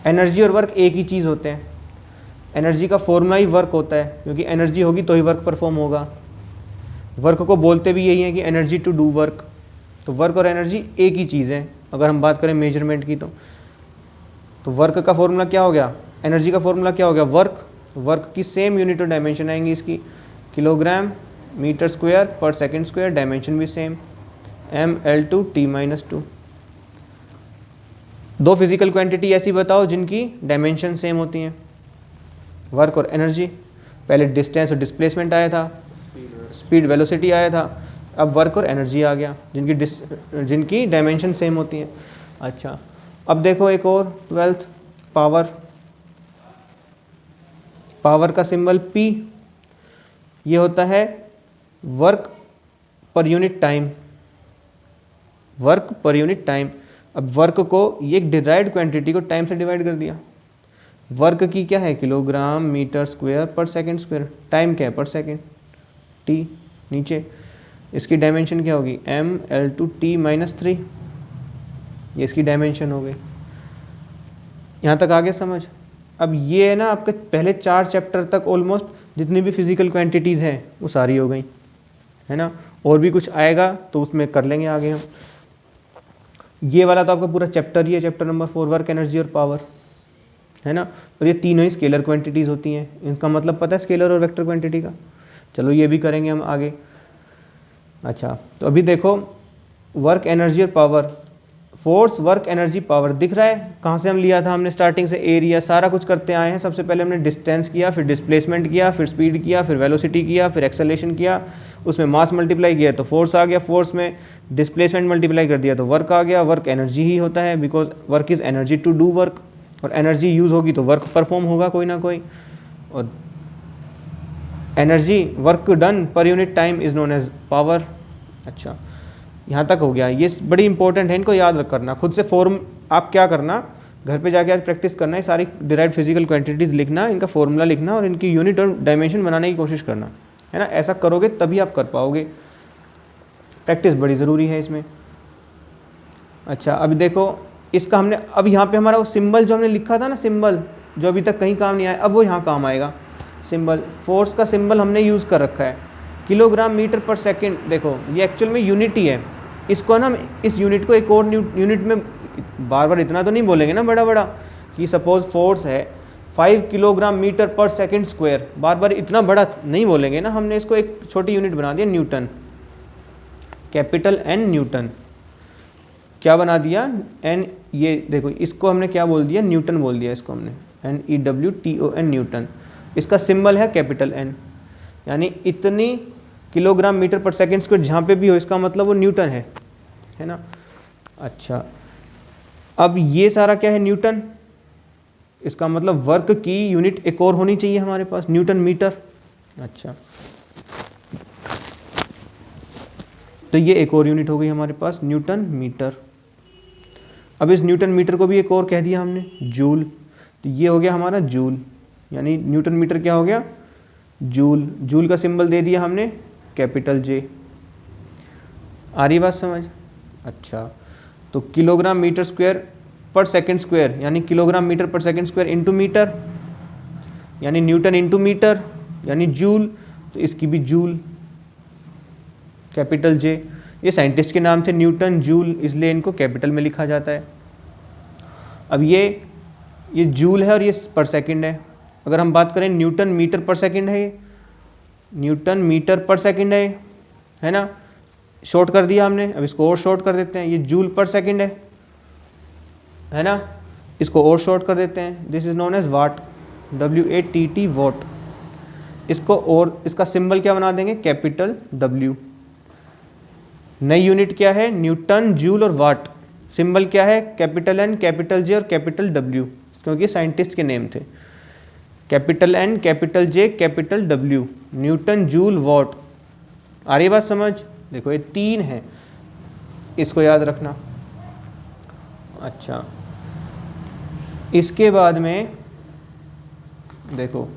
एनर्जी और वर्क एक ही चीज़ होते हैं। एनर्जी का फॉर्मूला ही वर्क होता है, क्योंकि एनर्जी होगी तो ही वर्क परफॉर्म होगा। वर्क को बोलते भी यही है कि एनर्जी टू डू वर्क। तो वर्क और एनर्जी एक ही चीज़ है अगर हम बात करें मेजरमेंट की। तो वर्क का फॉर्मूला क्या हो गया, एनर्जी का फॉर्मूला क्या हो गया, वर्क। वर्क की सेम यूनिट और डायमेंशन आएंगी इसकी, किलोग्राम मीटर स्क्वायर पर सेकंड स्क्वायर, डायमेंशन भी सेम, mL/T-2। दो फिजिकल क्वांटिटी ऐसी बताओ जिनकी डायमेंशन सेम होती हैं, वर्क और एनर्जी। पहले डिस्टेंस और डिस्प्लेसमेंट आया था, स्पीड वेलोसिटी आया था, अब वर्क और एनर्जी आ गया जिनकी डायमेंशन सेम होती हैं। अच्छा, अब देखो एक और 12th, पावर। पावर का सिंबल P, ये होता है वर्क पर यूनिट टाइम। वर्क पर यूनिट टाइम। अब वर्क को, ये एक डिराइव्ड क्वांटिटी को टाइम से डिवाइड कर दिया। वर्क की क्या है, किलोग्राम मीटर स्क्वायर पर सेकंड स्क्वायर, टाइम क्या है, पर सेकंड, T नीचे। इसकी डायमेंशन क्या होगी, mL/T-3। ये इसकी डायमेंशन हो गई। यहाँ तक आगे समझ? अब ये है ना आपके पहले 4 चैप्टर तक ऑलमोस्ट जितनी भी फिजिकल क्वांटिटीज़ हैं वो सारी हो गई, है ना। और भी कुछ आएगा तो उसमें कर लेंगे आगे हम। ये वाला तो आपका पूरा चैप्टर ही है, चैप्टर नंबर 4, वर्क, एनर्जी और पावर, है ना। और ये तीनों ही स्केलर क्वांटिटीज़ होती हैं। इनका मतलब पता है स्केलर और वेक्टर क्वांटिटी का? चलो ये भी करेंगे हम आगे। अच्छा, तो अभी देखो वर्क, एनर्जी और power. Force, work, energy, power दिख रहा है कहाँ से हम लिया था, हमने स्टार्टिंग से एरिया सारा कुछ करते आए हैं। सबसे पहले हमने डिस्टेंस किया, फिर डिस्प्लेसमेंट किया, फिर स्पीड किया, फिर वेलोसिटी किया, फिर एक्सेलरेशन किया, उसमें मास मल्टीप्लाई किया तो फोर्स आ गया, फोर्स में डिस्प्लेसमेंट मल्टीप्लाई कर दिया तो वर्क आ गया। वर्क एनर्जी ही होता है, because work is energy to do work, और एनर्जी यूज़ होगी तो वर्क परफॉर्म होगा कोई ना कोई। और energy, work done per unit time is known as power. अच्छा, यहाँ तक हो गया। ये बड़ी इंपॉर्टेंट है, इनको याद रख करना। खुद से फॉर्म आप क्या करना, घर पे जाके आज प्रैक्टिस करना है, सारी डिराइव्ड फिजिकल क्वांटिटीज़ लिखना, इनका फॉर्मूला लिखना और इनकी यूनिट और डायमेंशन बनाने की कोशिश करना, है ना। ऐसा करोगे तभी आप कर पाओगे। प्रैक्टिस बड़ी ज़रूरी है इसमें। अच्छा, अभी देखो इसका हमने, अब यहाँ पे हमारा वो सिंबल जो हमने लिखा था ना, सिंबल जो अभी तक कहीं काम नहीं आया, अब वो यहाँ काम आएगा। सिंबल, फोर्स का सिंबल हमने यूज़ कर रखा है, किलोग्राम मीटर पर सेकंड। देखो ये एक्चुअल में यूनिट ही है। इसको ना, इस यूनिट को एक और यूनिट में बार बार इतना तो नहीं बोलेंगे ना बड़ा बड़ा, कि सपोज फोर्स है 5 किलोग्राम मीटर पर सेकंड स्क्वायर, बार बार इतना बड़ा नहीं बोलेंगे ना। हमने इसको एक छोटी यूनिट बना दिया, न्यूटन, कैपिटल N न्यूटन। क्या बना दिया, N। ये देखो इसको हमने क्या बोल दिया, न्यूटन बोल दिया इसको हमने, NEWTON न्यूटन। इसका सिंबल है कैपिटल N, यानी इतनी किलोग्राम मीटर पर सेकंड स्क्वायर जहाँ पे भी हो, इसका मतलब वो न्यूटन है ना। अच्छा, अब ये सारा क्या है, न्यूटन। इसका मतलब वर्क की यूनिट एक और होनी चाहिए हमारे पास, न्यूटन मीटर। अच्छा, तो ये एक और यूनिट हो गई हमारे पास, न्यूटन मीटर। अब इस न्यूटन मीटर को भी एक और कह दिया हमने, जूल। तो ये हो गया हमारा जूल, यानी न्यूटन मीटर क्या हो गया, जूल। जूल का सिंबल दे दिया हमने कैपिटल J। आ रही बात समझ? अच्छा, तो किलोग्राम मीटर स्क्वायर पर सेकंड स्क्वायर, यानी किलोग्राम मीटर पर सेकंड स्क्वायर इंटू मीटर, यानी न्यूटन इंटू मीटर, यानी जूल। तो इसकी भी जूल, कैपिटल J। ये साइंटिस्ट के नाम थे, न्यूटन, जूल, इसलिए इनको कैपिटल में लिखा जाता है। अब ये जूल है और ये पर सेकंड है। अगर हम बात करें न्यूटन मीटर पर सेकंड है, ये न्यूटन मीटर पर सेकंड है ना। शॉर्ट कर दिया हमने, अब इसको और शॉर्ट कर देते हैं, ये जूल पर सेकंड है ना। इसको और शॉर्ट कर देते हैं, this is known as watt, WATT watt. इसको और इसका सिंबल क्या बना देंगे, कैपिटल W। नई यूनिट क्या है, न्यूटन, जूल और वाट। सिंबल क्या है, कैपिटल N, कैपिटल J और कैपिटल W, क्योंकि साइंटिस्ट के नेम थे। Capital N, capital J, capital W, Newton, joule, watt. आ रही बात समझ? देखो ये 3 है। इसको याद रखना। अच्छा, इसके बाद में देखो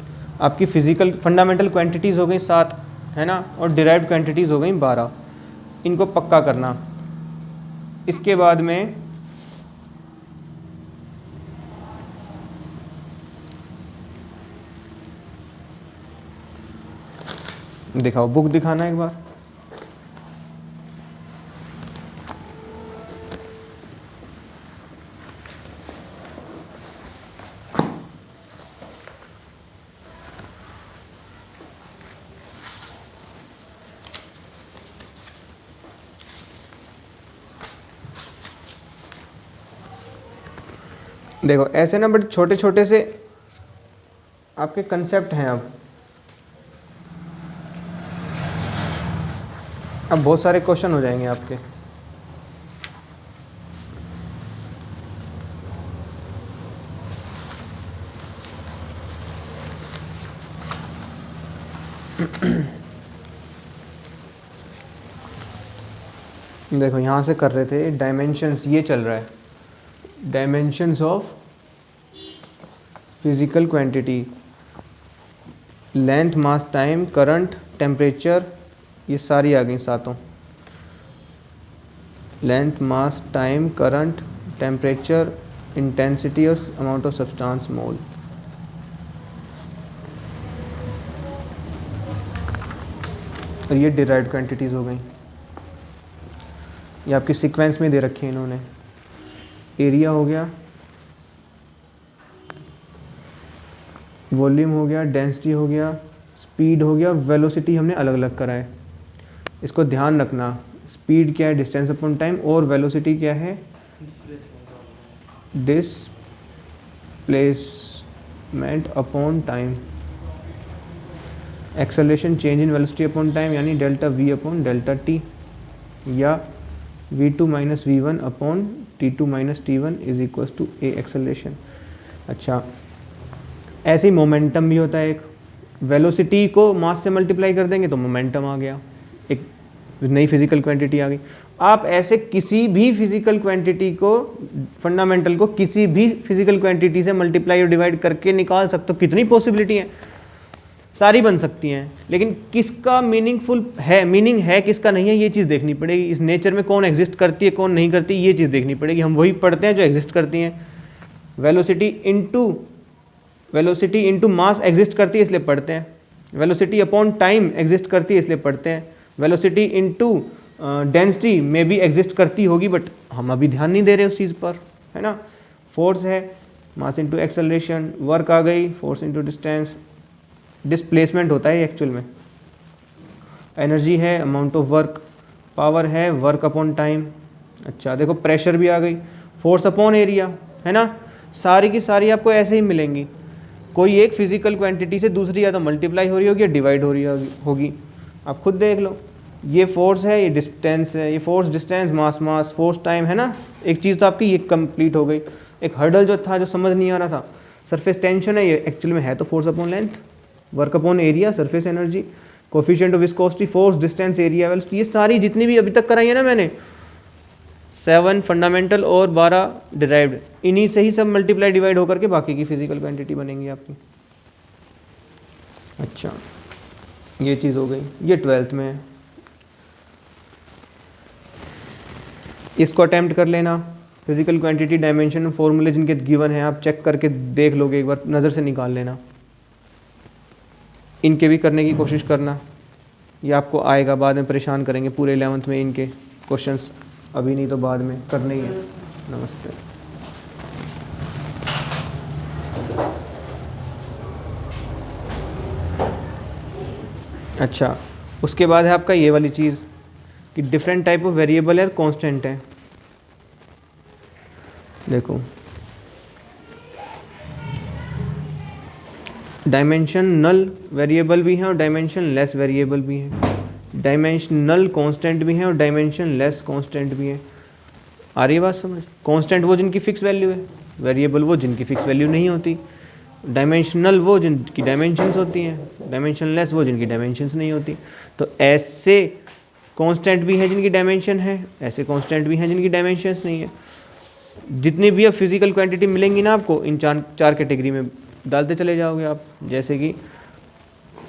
आपकी फिजिकल फंडामेंटल क्वांटिटीज़ हो गई 7, है ना, और डिराइव्ड क्वांटिटीज़ हो गई 12। इनको पक्का करना। इसके बाद में दिखाओ, बुक दिखाना एक बार। देखो ऐसे ना बड़े छोटे छोटे से आपके कंसेप्ट हैं। अब बहुत सारे क्वेश्चन हो जाएंगे आपके। देखो यहाँ से कर रहे थे डायमेंशंस, ये चल रहा है dimensions of physical quantity, length, mass, time, current, temperature, ये सारी आ गई सातों। लेंथ, मास, टाइम, करंट, टेम्परेचर, इंटेंसिटी और अमाउंट ऑफ सब्सटेंस मोल। और ये डिराइव्ड क्वांटिटीज़ हो गई। ये आपकी सीक्वेंस में दे रखी है इन्होंने। एरिया हो गया, वॉल्यूम हो गया, डेंसिटी हो गया, स्पीड हो गया, वेलोसिटी हमने अलग अलग करा है। इसको ध्यान रखना, स्पीड क्या है डिस्टेंस अपॉन टाइम, और वेलोसिटी क्या है displacement upon time. Acceleration change in velocity upon time यानी delta V upon delta T, या v2 minus v1 upon t2 minus t1 is equal to a acceleration. अच्छा, ऐसे ही momentum भी होता है एक। वेलोसिटी को मास से मल्टीप्लाई कर देंगे तो मोमेंटम आ गया, एक नई फिजिकल क्वांटिटी आ गई। आप ऐसे किसी भी फिजिकल क्वांटिटी को, फंडामेंटल को किसी भी फिजिकल क्वांटिटी से मल्टीप्लाई और डिवाइड करके निकाल सकते हो। कितनी पॉसिबिलिटी है, सारी बन सकती हैं, लेकिन किसका मीनिंगफुल है, मीनिंग है किसका नहीं है, ये चीज़ देखनी पड़ेगी। इस नेचर में कौन एग्जिस्ट करती है कौन नहीं करती, ये चीज़ देखनी पड़ेगी। हम वही पढ़ते हैं जो एग्जिस्ट करती हैं। वेलोसिटी इनटू मास एग्जिस्ट करती है इसलिए पढ़ते हैं। वेलोसिटी अपॉन टाइम एग्जिस्ट करती है इसलिए पढ़ते हैं। वेलोसिटी इनटू डेंसिटी में भी एग्जिस्ट करती होगी, बट हम अभी ध्यान नहीं दे रहे उस चीज़ पर, है ना। फोर्स है, मास इनटू एक्सेलरेशन, वर्क आ गई, फोर्स इनटू डिस्टेंस, डिस्प्लेसमेंट होता है एक्चुअल में। एनर्जी है, अमाउंट ऑफ वर्क, पावर है, वर्क अपॉन टाइम। अच्छा देखो, प्रेशर भी आ गई, फोर्स अपॉन एरिया, है ना। सारी की सारी आपको ऐसे ही मिलेंगी। कोई एक फिजिकल क्वांटिटी से दूसरी या तो मल्टीप्लाई हो रही होगी या डिवाइड हो रही होगी। आप खुद देख लो, ये फोर्स है, ये डिस्टेंस है, ये फोर्स, डिस्टेंस, मास, मास, फोर्स, टाइम, है ना। एक चीज़ तो आपकी ये कंप्लीट हो गई। एक हर्डल जो था, जो समझ नहीं आ रहा था, सरफेस टेंशन है, ये एक्चुअल में है तो force upon length, work upon area, surface energy, coefficient of viscosity, force, distance, area, velocity. ये सारी जितनी भी अभी तक कराई है ना मैंने, 7 फंडामेंटल और 12 डिराइव्ड, इन्हीं से ही सब मल्टीप्लाई डिवाइड होकर के बाकी की फिजिकल क्वांटिटी बनेंगी आपकी। अच्छा, ये चीज़ हो गई, ये 12th में है। इसको अटेम्प्ट कर लेना। फिजिकल क्वांटिटी, डायमेंशन, फॉर्मूले जिनके गिवन है आप चेक करके देख लोगे, एक बार नज़र से निकाल लेना। इनके भी करने की कोशिश करना, ये आपको आएगा, बाद में परेशान करेंगे पूरे 11th में इनके क्वेश्चंस, अभी नहीं तो बाद में करने ही है। नमस्ते। अच्छा, उसके बाद है आपका ये वाली चीज़ कि डिफरेंट टाइप ऑफ वेरिएबल है, कांस्टेंट है। देखो, डायमेंशनल वेरिएबल भी हैं और डायमेंशन लेस वेरिएबल भी हैं। डायमेंशनल कांस्टेंट भी हैं और डायमेंशन लेस कांस्टेंट भी हैं। आ रही है बात समझ? कांस्टेंट वो जिनकी फिक्स वैल्यू है, वेरिएबल वो जिनकी फिक्स वैल्यू नहीं होती। डायमेंशनल वो जिनकी डायमेंशंस होती हैं, डायमेंशन लेस वो जिनकी डायमेंशंस नहीं होती। तो ऐसे कांस्टेंट भी हैं जिनकी डायमेंशन है, ऐसे कांस्टेंट भी हैं जिनकी डायमेंशंस नहीं है। जितनी भी अब फिजिकल क्वांटिटी मिलेंगी ना आपको, इन चार कैटेगरी में डालते चले जाओगे आप। जैसे कि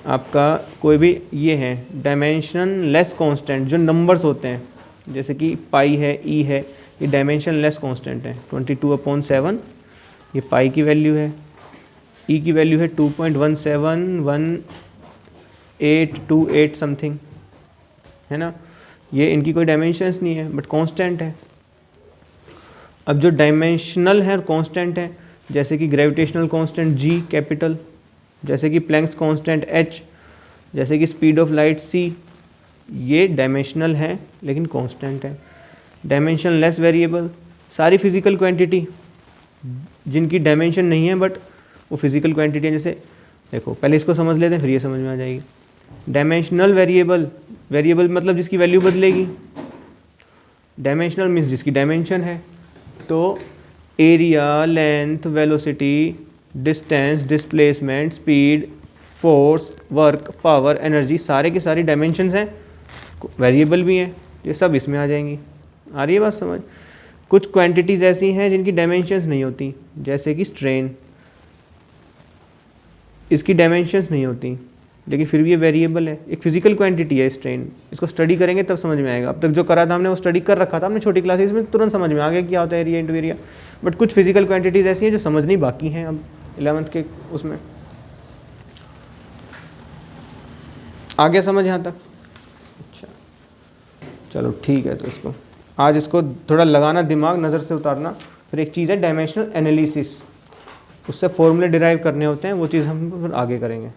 आपका कोई भी ये है डायमेंशन लेस कांस्टेंट, जो नंबर्स होते हैं, जैसे कि पाई है, ई है, ये डायमेंशन लेस कांस्टेंट है 22/7, ये पाई की वैल्यू है, ई की वैल्यू है 2.171828 समथिंग, है ना। ये इनकी कोई डायमेंशंस नहीं है बट कांस्टेंट है। अब जो डायमेंशनल है और कांस्टेंट है, जैसे कि ग्रेविटेशनल कांस्टेंट जी कैपिटल, जैसे कि प्लैंक्स कांस्टेंट एच, जैसे कि स्पीड ऑफ लाइट सी, ये डायमेंशनल है लेकिन कांस्टेंट है। डायमेंशन लेस वेरिएबल, सारी फिजिकल क्वांटिटी जिनकी डायमेंशन नहीं है बट वो फिजिकल क्वांटिटी है। जैसे देखो पहले इसको समझ लेते हैं फिर ये समझ में आ जाएगी। डायमेंशनल वेरिएबल, वेरिएबल मतलब जिसकी वैल्यू बदलेगी, डायमेंशनल मीन्स जिसकी डायमेंशन है। तो area, length, velocity, distance, displacement, speed, force, work, power, energy, सारे के सारी डायमेंशंस हैं, वेरिएबल भी हैं, ये सब इसमें आ जाएंगी। आ रही है बात समझ। कुछ क्वांटिटीज़ ऐसी हैं जिनकी डायमेंशंस नहीं होती, जैसे कि स्ट्रेन, इसकी डायमेंशंस नहीं होती लेकिन फिर भी ये वेरिएबल है, एक फिजिकल क्वांटिटी है स्ट्रेन। इसको स्टडी करेंगे तब समझ में आएगा। अब तक जो करा था हमने वो स्टडी कर रखा था हमने छोटी क्लासेस में, तुरंत समझ में आ गया क्या होता है एरिया इंटू एरिया। बट कुछ फिजिकल क्वांटिटीज़ ऐसी हैं जो समझनी बाकी हैं अब 11th के उसमें। आ गया समझ यहाँ तक? अच्छा चलो ठीक है। तो इसको आज इसको थोड़ा लगाना, दिमाग नज़र से उतारना। फिर एक चीज़ है डायमेंशनल एनालिसिस, उससे फॉर्मूले डिराइव करने होते हैं, वो चीज़ हम फिर आगे करेंगे।